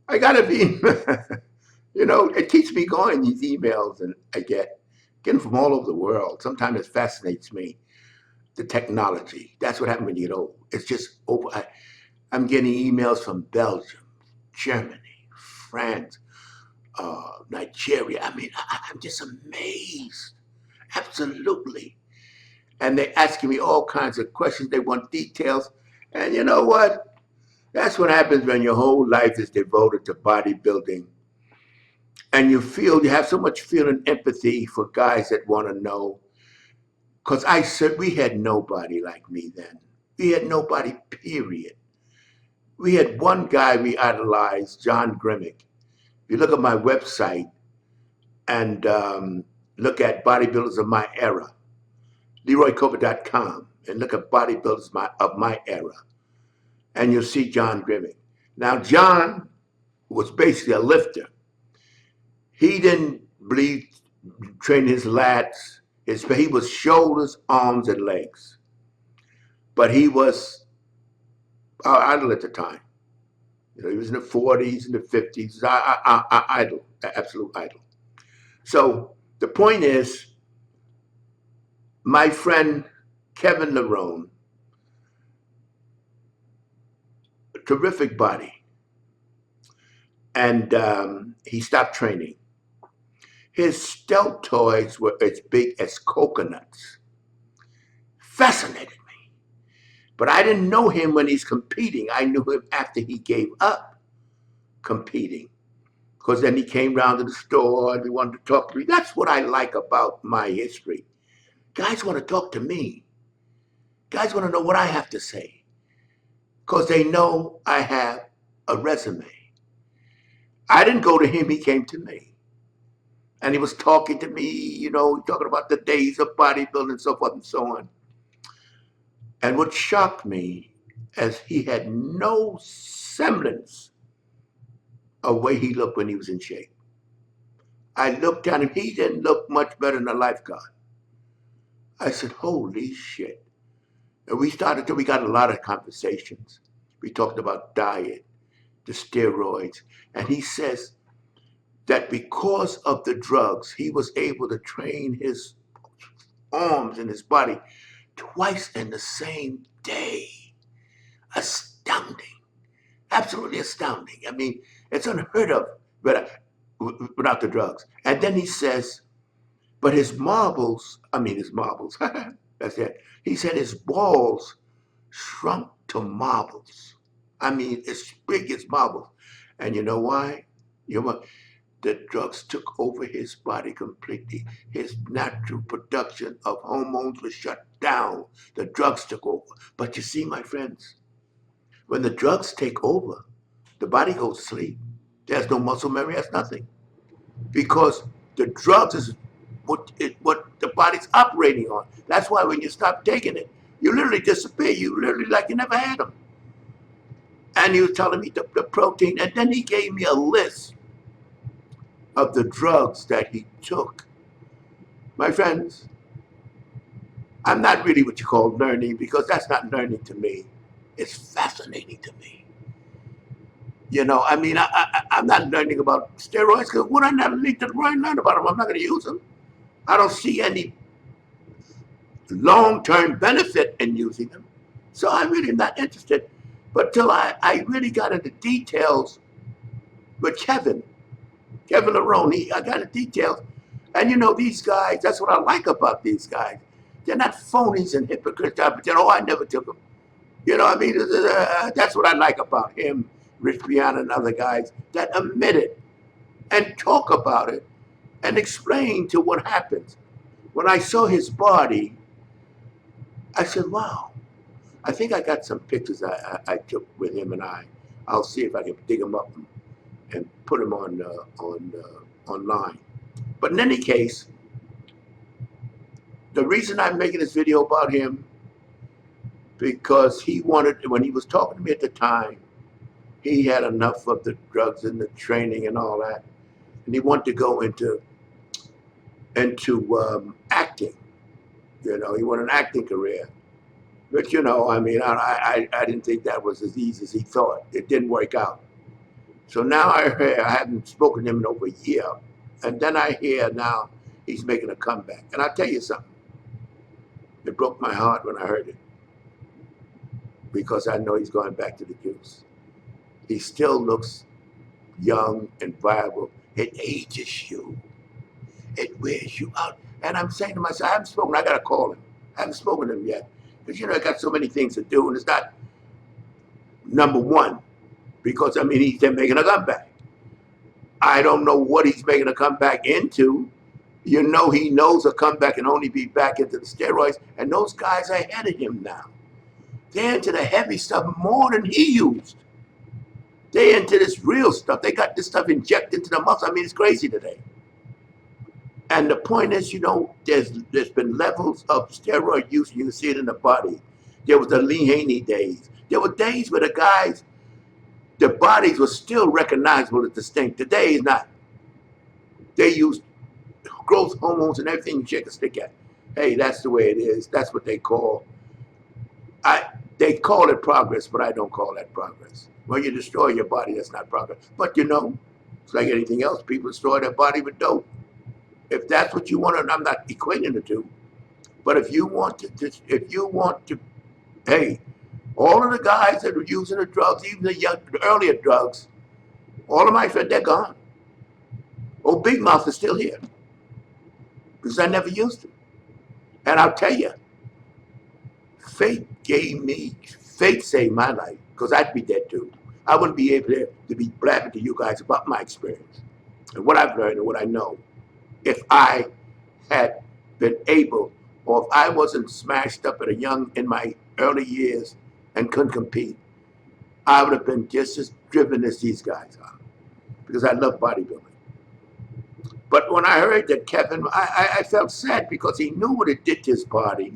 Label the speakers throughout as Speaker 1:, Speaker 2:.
Speaker 1: I gotta be, it keeps me going, these emails and I get them from all over the world. Sometimes it fascinates me, the technology. That's what happens when you get old. It's just over. I'm getting emails from Belgium, Germany, France, Nigeria. I mean, I'm just amazed. Absolutely. And they're asking me all kinds of questions. They want details. And you know what? That's what happens when your whole life is devoted to bodybuilding. And you have so much feeling empathy for guys that want to know. Because I said we had nobody like me then. We had nobody, period. We had one guy we idolized, John Grimmick. If you look at my website and look at Bodybuilders of My Era, LeroyCover.com, and look at Bodybuilders of My Era, and you'll see John Grimmick. Now, John was basically a lifter. He didn't bleed, train his lats. He was shoulders, arms, and legs. But he was our idol at the time. He was in the 40s and the 50s. Idol, absolute idol. So the point is, my friend Kevin Levrone, terrific body, and he stopped training. His deltoids were as big as coconuts. Fascinated me. But I didn't know him when he's competing. I knew him after he gave up competing. Because then he came round to the store and he wanted to talk to me. That's what I like about my history. Guys want to talk to me. Guys want to know what I have to say. Because they know I have a resume. I didn't go to him, he came to me. And he was talking to me, talking about the days of bodybuilding and so forth and so on. And what shocked me is he had no semblance of the way he looked when he was in shape. I looked at him, he didn't look much better than a lifeguard. I said, holy shit. And we got a lot of conversations. We talked about diet, the steroids. And he says that because of the drugs, he was able to train his arms and his body twice in the same day. Astounding. Absolutely astounding. I mean, it's unheard of without the drugs. And then he says, but his marbles, that's it. He said his balls shrunk to marbles. I mean, as big as marbles. And you know why? The drugs took over his body completely. His natural production of hormones was shut down. The drugs took over. But you see, my friends, when the drugs take over, the body goes to sleep. There's no muscle memory, there's nothing. Because the drugs is what the body's operating on. That's why when you stop taking it, you literally disappear. You literally like you never had them. And he was telling me the protein, and then he gave me a list of the drugs that he took. My friends, I'm not really what you call learning because that's not learning to me. It's fascinating to me. I'm not learning about steroids because what I never need to learn about them, I'm not going to use them. I don't see any long-term benefit in using them. So I'm really not interested. But till I really got into details with Kevin Levrone, I got into details. And these guys, that's what I like about these guys. They're not phonies and hypocrites. I never took them. That's what I like about him, Rich Piana and other guys that admit it and talk about it and explain to what happens. When I saw his body, I said, wow. I think I got some pictures I took with him and I'll see if I can dig them up and put them online. But in any case, the reason I'm making this video about him, because he wanted, when he was talking to me at the time, he had enough of the drugs and the training and all that, and he wanted to go into acting. He wanted an acting career. But you know, I mean, I didn't think that was as easy as he thought. It didn't work out. So now I haven't spoken to him in over a year. And then I hear now he's making a comeback. And I'll tell you something. It broke my heart when I heard it because I know he's going back to the juice. He still looks young and viable. It ages you. It wears you out. And I'm saying to myself, I haven't spoken. I got to call him. I haven't spoken to him yet. Because, you know, I got so many things to do. And it's not number one. Because, I mean, he's making a comeback. I don't know what he's making a comeback into. You know, he knows a comeback can only be back into the steroids. And those guys are ahead of him now. They're into the heavy stuff more than he used. They're into this real stuff. They got this stuff injected into the muscle. I mean, it's crazy today. And the point is, you know, there's been levels of steroid use. You can see it in the body. There was the Lee Haney days. There were days where the guys, their bodies were still recognizable as distinct. Today is not. They use growth hormones and everything you shake a stick at. Hey, that's the way it is. That's what they call. They call it progress, but I don't call that progress. When you destroy your body, that's not progress. But you know, it's like anything else. People destroy their body with dope. If that's what you want, and I'm not equating the two, but if you want to, hey, all of the guys that are using the drugs, even the earlier drugs, all of my friends, they're gone. Oh, Big Mouth is still here because I never used it. And I'll tell you, faith saved my life because I'd be dead too. I wouldn't be able to be blabbing to you guys about my experience and what I've learned and what I know. If I had been able, or if I wasn't smashed up in my early years and couldn't compete, I would have been just as driven as these guys are because I love bodybuilding. But when I heard that Kevin, I felt sad because he knew what it did to his body.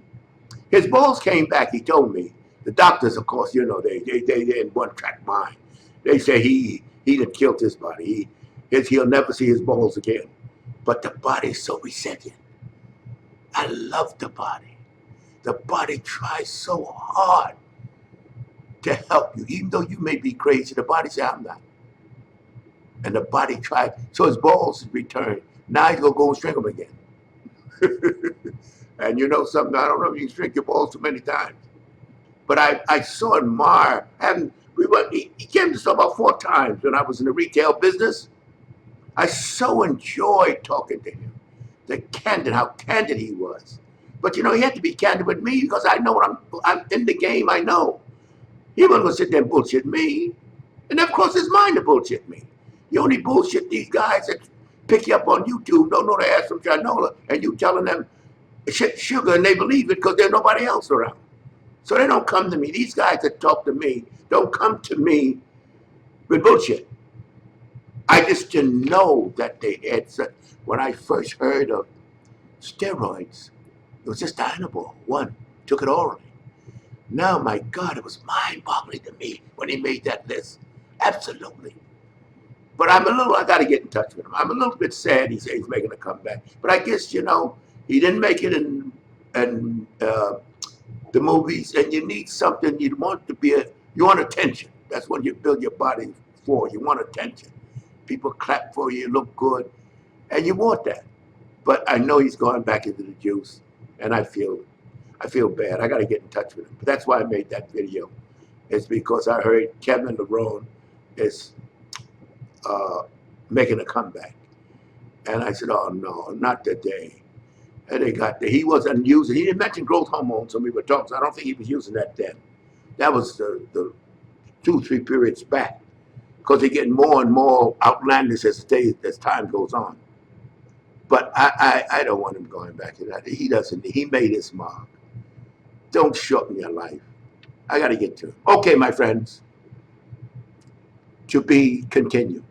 Speaker 1: His balls came back, he told me. The doctors, of course, you know, they're in one-track mind. They say he done killed his body. He'll never see his balls again. But the body's so resilient. I love the body. The body tries so hard to help you. Even though you may be crazy, the body says, I'm not. And the body tried. So his balls returned. Now he's going to go and shrink them again. And you know something, I don't know if you can shrink your balls too many times. But I saw him mar. He came to the store about 4 times when I was in the retail business. I so enjoyed talking to him. How candid he was. But you know, he had to be candid with me because I know what I'm in the game, I know. He wasn't gonna sit there and bullshit me. And of course it's mine to bullshit me. You only bullshit these guys that pick you up on YouTube, don't know the ass from granola, and you telling them sugar and they believe it because there's nobody else around. So they don't come to me. These guys that talk to me don't come to me with bullshit. I just didn't know that they had such. When I first heard of steroids, it was just Anamoly. One, took it orally. Now, my God, it was mind-boggling to me when he made that list. Absolutely. But I got to get in touch with him. I'm a little bit sad he's making a comeback. But I guess, you know, he didn't make it in the movies, and you need something. You want attention. That's what you build your body for. You want attention. People clap for you, look good, and you want that. But I know he's going back into the juice, and I feel bad. I got to get in touch with him. But that's why I made that video. It's because I heard Kevin Levrone is making a comeback, and I said, "Oh no, not today." And he wasn't using. He didn't mention growth hormones when we were talking. So I don't think he was using that then. That was the 2-3 periods back. Because they're getting more and more outlandish as time goes on. But I don't want him going back to that. He doesn't. He made his mark. Don't shorten your life. I got to get to him. Okay, my friends. To be continued.